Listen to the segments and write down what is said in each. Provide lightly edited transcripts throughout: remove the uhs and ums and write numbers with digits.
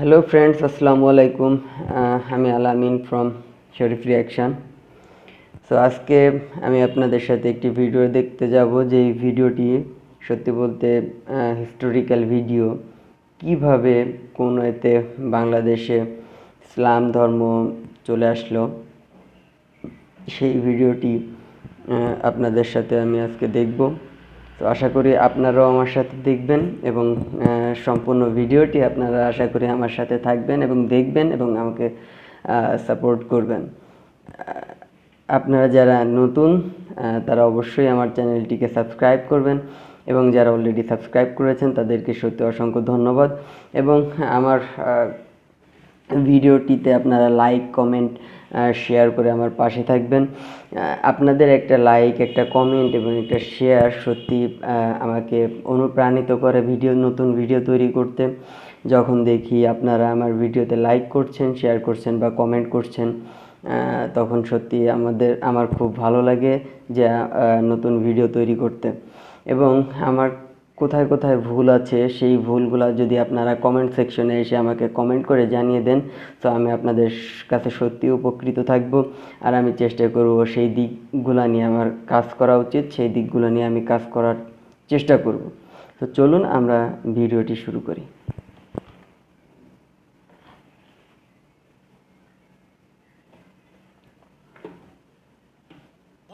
Hello friends, আসসালামু আলাইকুম। আমি আলামিন ফ্রম শরীফ রিয়াকশান। সো আজকে আমি আপনাদের সাথে একটি ভিডিও দেখতে যাব, যে এই ভিডিওটি সত্যি বলতে হিস্টোরিক্যাল ভিডিও। কিভাবে কোন এতে বাংলাদেশে ইসলাম ধর্ম চলে আসলো, সেই ভিডিওটি আপনাদের সাথে আমি আজকে দেখব। তো আশা করি আপনারাও আমার সাথে দেখবেন এবং সম্পূর্ণ ভিডিওটি আপনারা আশা করি আমার সাথে থাকবেন এবং দেখবেন এবং আমাকে সাপোর্ট করবেন। আপনারা যারা নতুন তারা অবশ্যই আমার চ্যানেলটিকে সাবস্ক্রাইব করবেন এবং যারা অলরেডি সাবস্ক্রাইব করেছেন তাদেরকে সত্যি অসংখ্য ধন্যবাদ। এবং আমার ভিডিওটিতে আপনারা লাইক, কমেন্ট, শেয়ার করে আমার পাশে থাকবেন। আপনাদের একটা লাইক, একটা কমেন্ট এবং একটা শেয়ার সত্যি আমাকে অনুপ্রাণিত করে নতুন ভিডিও তৈরি করতে। যখন দেখি আপনারা আমার ভিডিওতে লাইক করছেন, শেয়ার করছেন বা কমেন্ট করছেন, তখন সত্যি আমার খুব ভালো লাগে যে নতুন ভিডিও তৈরি করতে। এবং আমার কোথায় কোথায় ভুল আছে সেই ভুলগুলো যদি আপনারা কমেন্ট সেকশনে এসে আমাকে কমেন্ট করে জানিয়ে দেন, তো আমি আপনাদের কাছে সত্যি উপকৃত থাকব। আর আমি চেষ্টা করব সেই দিকগুলো নিয়ে আমার কাজ করা উচিত, সেই দিকগুলো নিয়ে আমি কাজ করার চেষ্টা করব। তো চলুন আমরা ভিডিওটি শুরু করি।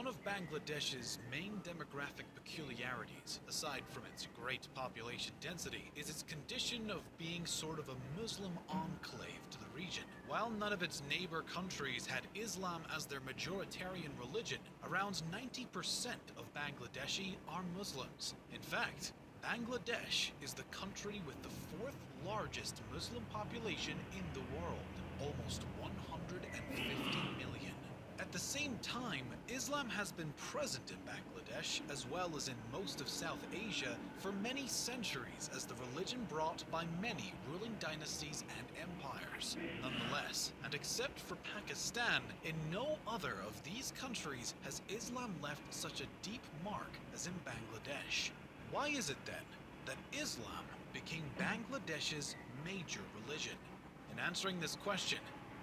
One of Bangladesh's main demographic peculiarities, aside from its great population density, is its condition of being sort of a Muslim enclave to the region. While none of its neighbor countries had Islam as their majoritarian religion, around 90% of Bangladeshi are Muslims. In fact, Bangladesh is the country with the fourth largest Muslim population in the world, almost 150 million. At the same time, Islam has been present in Bangladesh as well as in most of South Asia for many centuries as the religion brought by many ruling dynasties and empires. Nonetheless, and except for Pakistan, in no other of these countries has Islam left such a deep mark as in Bangladesh. Why is it then that Islam became Bangladesh's major religion? In answering this question,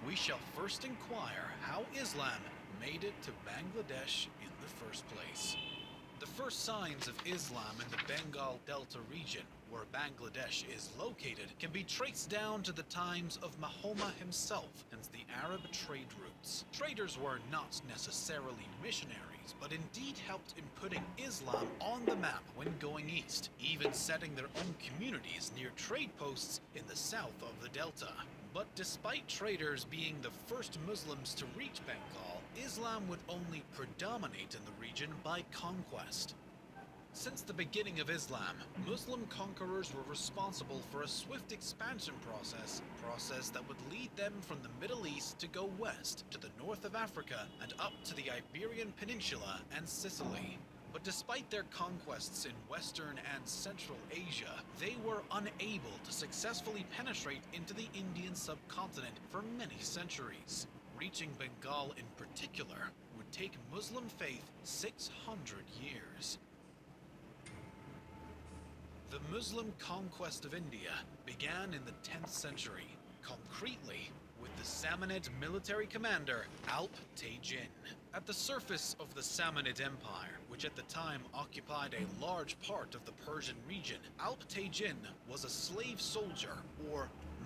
we shall first inquire how Islam made it to Bangladesh in the first place. The first signs of Islam in the Bengal Delta region, where Bangladesh is located, can be traced down to the times of Mahoma himself and the Arab trade routes. Traders were not necessarily missionaries, but indeed helped in putting Islam on the map when going east, even setting their own communities near trade posts in the south of the Delta. But despite traders being the first Muslims to reach Bengal, Islam would only predominate in the region by conquest. Since the beginning of Islam, Muslim conquerors were responsible for a swift expansion process that would lead them from the Middle East to go west to the north of Africa and up to the Iberian Peninsula and Sicily. But despite their conquests in Western and Central Asia, they were unable to successfully penetrate into the Indian subcontinent for many centuries. Reaching Bengal in particular would take Muslim faith 600 years. The Muslim conquest of India began in the 10th century, concretely with the Samanid military commander Alp Tekin. At the surface of the Samanid Empire, which at the time occupied a large part of the Persian region, Alp Tekin was a slave soldier, or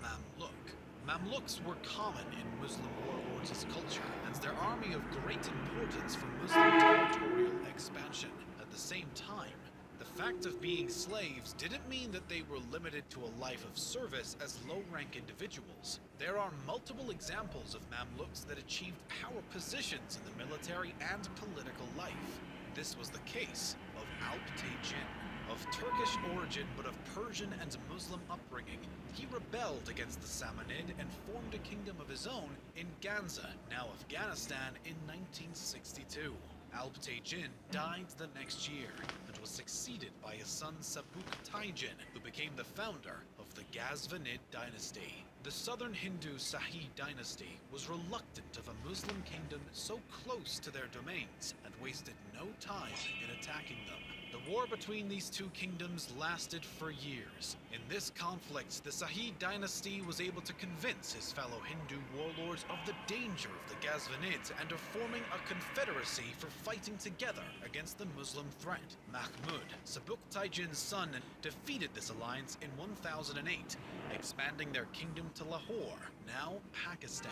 Mamluk. Mamluks were common in Muslim warlords' culture, and their army of great importance for Muslim territorial expansion. At the same time, the fact of being slaves didn't mean that they were limited to a life of service as low-rank individuals. There are multiple examples of Mamluks that achieved power positions in the military and political life. This was the case of Alp Tekin. Of Turkish origin but of Persian and Muslim upbringing, he rebelled against the Samanid and formed a kingdom of his own in Ganza, now Afghanistan, in 1962. Alp Tekin died the next year and was succeeded by his son Sabuk Tekin, who became the founder of the Ghazvanid dynasty. The southern Hindu Sahi dynasty was reluctant of a Muslim kingdom so close to their domains and wasted no time in attacking them. The The war between these two kingdoms lasted for years. In this conflict, the Sahid dynasty was able to convince his fellow Hindu warlords of the danger of the Ghazvinids and of forming a confederacy for fighting together against the Muslim threat. Mahmud, Sebuktaijin's son, defeated this alliance in 1008, expanding their kingdom to Lahore, now Pakistan.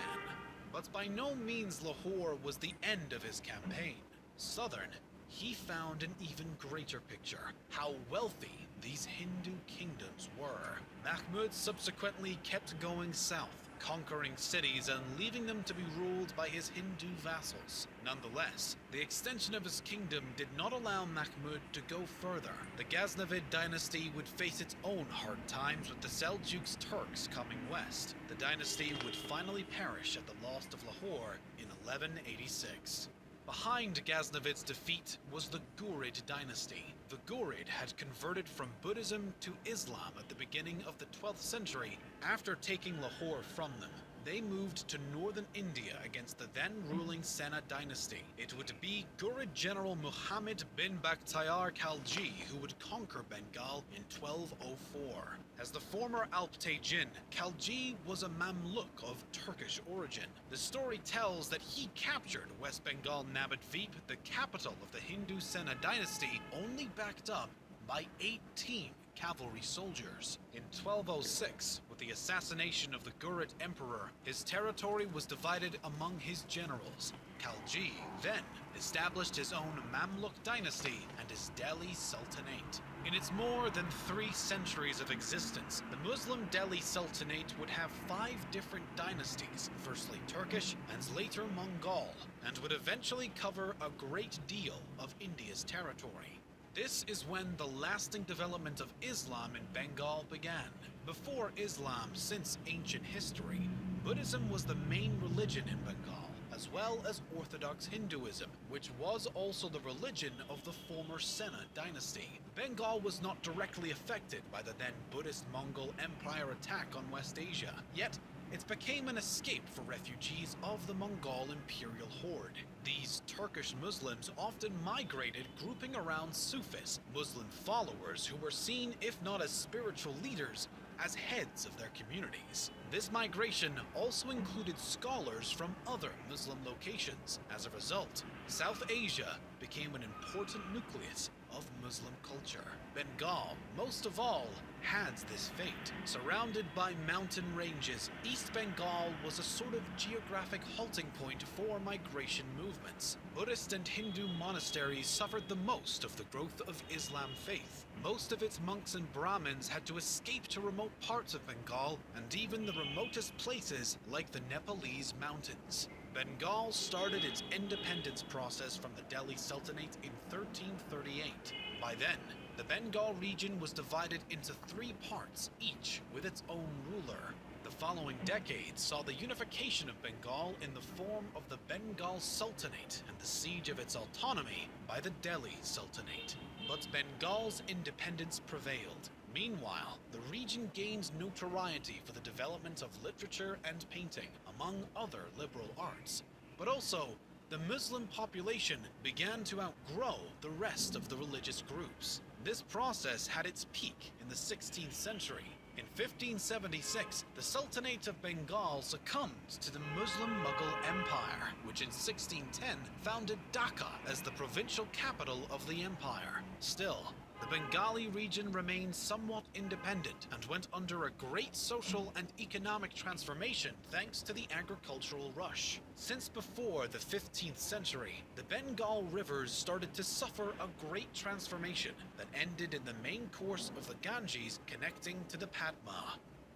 But by no means Lahore was the end of his campaign. Southern, he found an even greater picture: how wealthy these Hindu kingdoms were. Mahmud subsequently kept going south, conquering cities and leaving them to be ruled by his Hindu vassals. Nonetheless, the extension of his kingdom did not allow Mahmud to go further. The Ghaznavid dynasty would face its own hard times with the Seljuks Turks coming west. The dynasty would finally perish at the loss of Lahore in 1186. Behind Ghaznavid's defeat was the Ghurid dynasty. The Ghurid had converted from Buddhism to Islam at the beginning of the 12th century. After taking Lahore from them, they moved to northern India against the then ruling Sena dynasty. It would be Ghurid general Muhammad bin Bakhtiyar Khalji who would conquer Bengal in 1204. As the former Alptay Jin, Khalji was a Mamluk of Turkish origin. The story tells that he captured West Bengal Nabadvip, the capital of the Hindu Sena dynasty, only backed up by 18 cavalry soldiers. In 1206, with the assassination of the Ghurid emperor, his territory was divided among his generals. Khalji then established his own Mamluk dynasty and his Delhi Sultanate. In its more than 3 centuries of existence, the Muslim Delhi Sultanate would have 5 different dynasties, firstly Turkish and later Mongol, and would eventually cover a great deal of India's territory. This is when the lasting development of Islam in Bengal began. Before Islam, since ancient history, Buddhism was the main religion in Bengal, as well as Orthodox Hinduism, which was also the religion of the former Sena dynasty. Bengal was not directly affected by the then Buddhist Mongol Empire attack on West Asia, yet it became an escape for refugees of the Mongol imperial horde. These Turkish Muslims often migrated grouping around Sufis, Muslim followers who were seen, if not as spiritual leaders, as heads of their communities. This migration also included scholars from other Muslim locations. As a result, South Asia became an important nucleus of Muslim culture. Bengal, most of all, had this fate. Surrounded by mountain ranges, East Bengal was a sort of geographic halting point for migration movements. Buddhist and Hindu monasteries suffered the most of the growth of Islam faith. Most of its monks and Brahmins had to escape to remote parts of Bengal and even the remotest places like the Nepalese mountains. Bengal started its independence process from the Delhi Sultanate in 1338. By then, the Bengal region was divided into 3 parts, each with its own ruler. The following decades saw the unification of Bengal in the form of the Bengal Sultanate and the siege of its autonomy by the Delhi Sultanate. But Bengal's independence prevailed. Meanwhile, the region gained notoriety for the development of literature and painting, among other liberal arts. But also, the Muslim population began to outgrow the rest of the religious groups. This process had its peak in the 16th century. In 1576, the Sultanate of Bengal succumbed to the Muslim Mughal Empire, which in 1610 founded Dhaka as the provincial capital of the empire. Still, the Bengali region remained somewhat independent and went under a great social and economic transformation thanks to the agricultural rush. Since before the 15th century, the Bengal rivers started to suffer a great transformation that ended in the main course of the Ganges connecting to the Padma.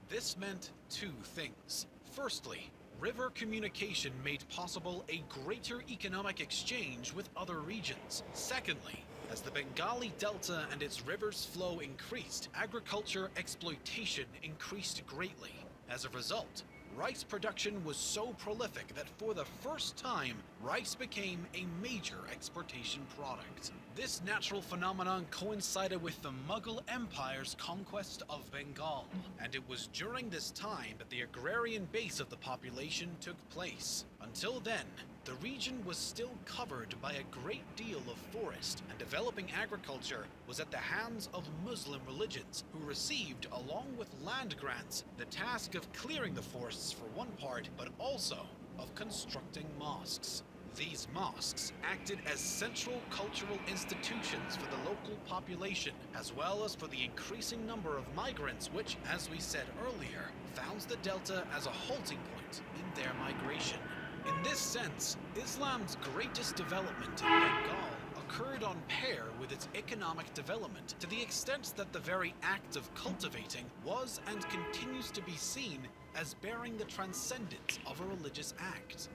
This meant 2 things. Firstly, river communication made possible a greater economic exchange with other regions. Secondly, as the Bengali Delta and its rivers' flow increased, agriculture exploitation increased greatly. As a result, rice production was so prolific that for the first time, rice became a major exportation product. This natural phenomenon coincided with the Mughal Empire's conquest of Bengal, and it was during this time that the agrarian base of the population took place. Until then, the region was still covered by a great deal of forest, and developing agriculture was at the hands of Muslim religions, who received, along with land grants, the task of clearing the forests for one part, but also of constructing mosques. These mosques acted as central cultural institutions for the local population, as well as for the increasing number of migrants which, as we said earlier, found the delta as a halting point in their migration. In this sense, Islam's greatest development in Bengal occurred on par with its economic development, to the extent that the very act of cultivating was and continues to be seen as bearing the transcendence of a religious act.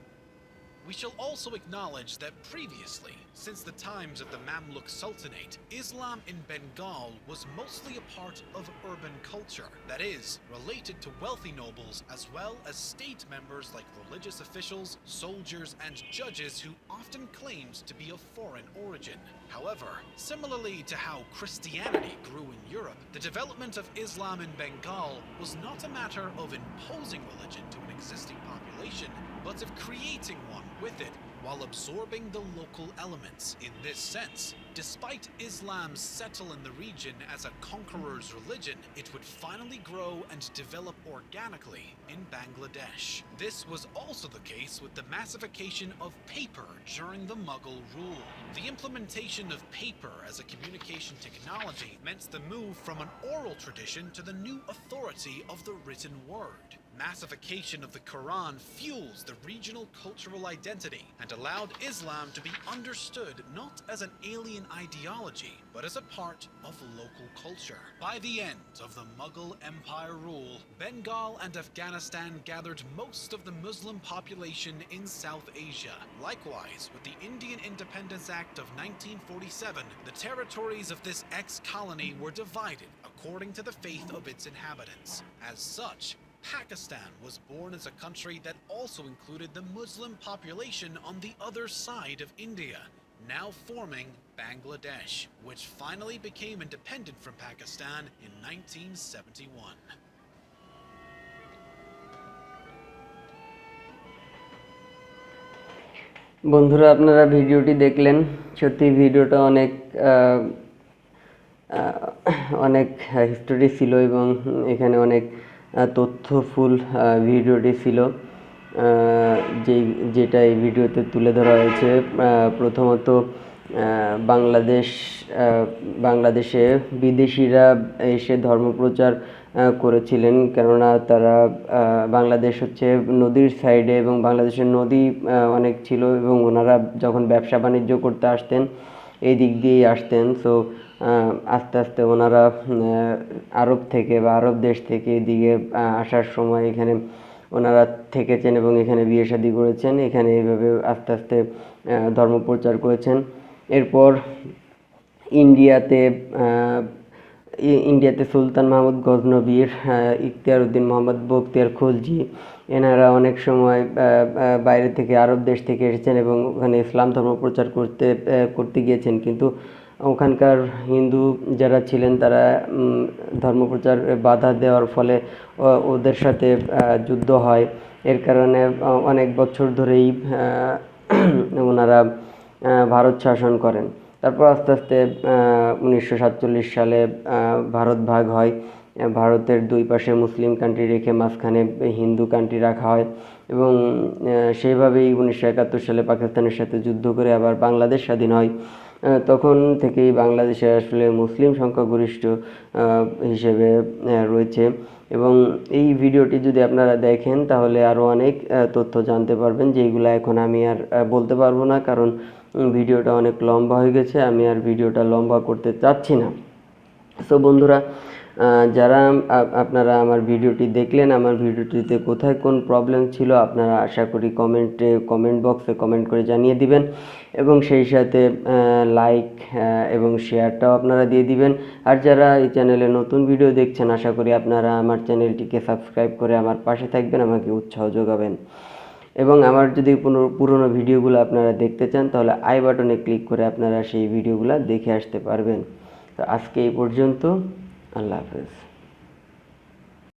We shall also acknowledge that previously, since the times of the Mamluk Sultanate, Islam in Bengal was mostly a part of urban culture, that is, related to wealthy nobles as well as state members like religious officials, soldiers, and judges who often claimed to be of foreign origin. However, similarly to how Christianity grew in Europe, the development of Islam in Bengal was not a matter of imposing religion to an existing population, but of creating one with it while absorbing the local elements. In this sense, despite Islam settle in the region as a conqueror's religion, it would finally grow and develop organically in Bangladesh. This was also the case with the massification of paper during the Mughal rule. The implementation of paper as a communication technology meant the move from an oral tradition to the new authority of the written word. Massification of the Quran fuels the regional cultural identity and allowed Islam to be understood not as an alien ideology, but as a part of local culture. By the end of the Mughal Empire rule, Bengal and Afghanistan gathered most of the Muslim population in South Asia. Likewise, with the Indian Independence Act of 1947, the territories of this ex-colony were divided according to the faith of its inhabitants. As such, Pakistan was born as a country that also included the Muslim population on the other side of India, now forming Bangladesh, which finally became independent from Pakistan in 1971. বন্ধুরা, আপনারা ভিডিওটি দেখলেন। সত্যি ভিডিওটা অনেক history ছিল এবং এখানে অনেক তথ্যফুল ভিডিওটি ছিল, যেটা এই ভিডিওতে তুলে ধরা হয়েছে। প্রথমত বাংলাদেশে বিদেশিরা এসে ধর্মপ্রচার করেছিলেন, কেননা তারা বাংলাদেশ হচ্ছে নদীর সাইডে এবং বাংলাদেশের নদী অনেক ছিল এবং ওনারা যখন ব্যবসা বাণিজ্য করতে আসতেন এই দিক দিয়েই আসতেন। সো আস্তে আস্তে ওনারা আরব থেকে বা আরব দেশ থেকে এদিকে আসার সময় এখানে ওনারা থেকেছেন এবং এখানে বিয়ে শাদী করেছেন, এখানে এইভাবে আস্তে আস্তে ধর্মপ্রচার করেছেন। এরপর ইন্ডিয়াতে সুলতান মাহমুদ গজনবীর, ইখতিয়ার উদ্দিন মোহাম্মদ বখতিয়ার খলজি, এনারা অনেক সময় বাইরে থেকে আরব দেশ থেকে এসেছেন এবং ওখানে ইসলাম ধর্ম প্রচার করতে গিয়েছেন, কিন্তু ওখানকার হিন্দু যারা ছিলেন তারা ধর্মপ্রচার বাধা দেওয়ার ফলে ওদের সাথে যুদ্ধ হয়। এর কারণে অনেক বছর ধরেই ওনারা ভারত শাসন করেন। তারপর আস্তে আস্তে 1947 সালে ভারত ভাগ হয়। ভারতের দুই পাশে মুসলিম কান্ট্রি রেখে মাঝখানে হিন্দু কান্ট্রি রাখা হয় এবং সেইভাবেই 1971 সালে পাকিস্তানের সাথে যুদ্ধ করে আবার বাংলাদেশ স্বাধীন হয়। তখন থেকেই বাংলাদেশে আসলে মুসলিম সংখ্যাগরিষ্ঠ হিসেবে রয়েছে এবং এই ভিডিওটি যদি আপনারা দেখেন তাহলে আরও অনেক তথ্য জানতে পারবেন, যেইগুলো এখন আমি আর বলতে পারবো না, কারণ ভিডিওটা অনেক লম্বা হয়ে গেছে, আমি আর ভিডিওটা লম্বা করতে চাচ্ছি না। সো বন্ধুরা, যারা আপনারা আমার ভিডিওটি দেখলেন, আমার ভিডিওটিতে কোথায় কোন প্রবলেম ছিল আপনারা আশা করি কমেন্ট বক্সে কমেন্ট করে জানিয়ে দিবেন এবং সেই সাথে লাইক এবং শেয়ারটাও আপনারা দিয়ে দিবেন। আর যারা এই চ্যানেলে নতুন ভিডিও দেখছেন, আশা করি আপনারা আমার চ্যানেলটিকে সাবস্ক্রাইব করে আমার পাশে থাকবেন, আমাকে উৎসাহ যোগাবেন। এবং আমার যদি পুরনো ভিডিওগুলো আপনারা দেখতে চান তাহলে আই বাটনে ক্লিক করে আপনারা সেই ভিডিওগুলো দেখে আসতে পারবেন। তো আজকে এই পর্যন্ত, আল্লাহ হাফেজ।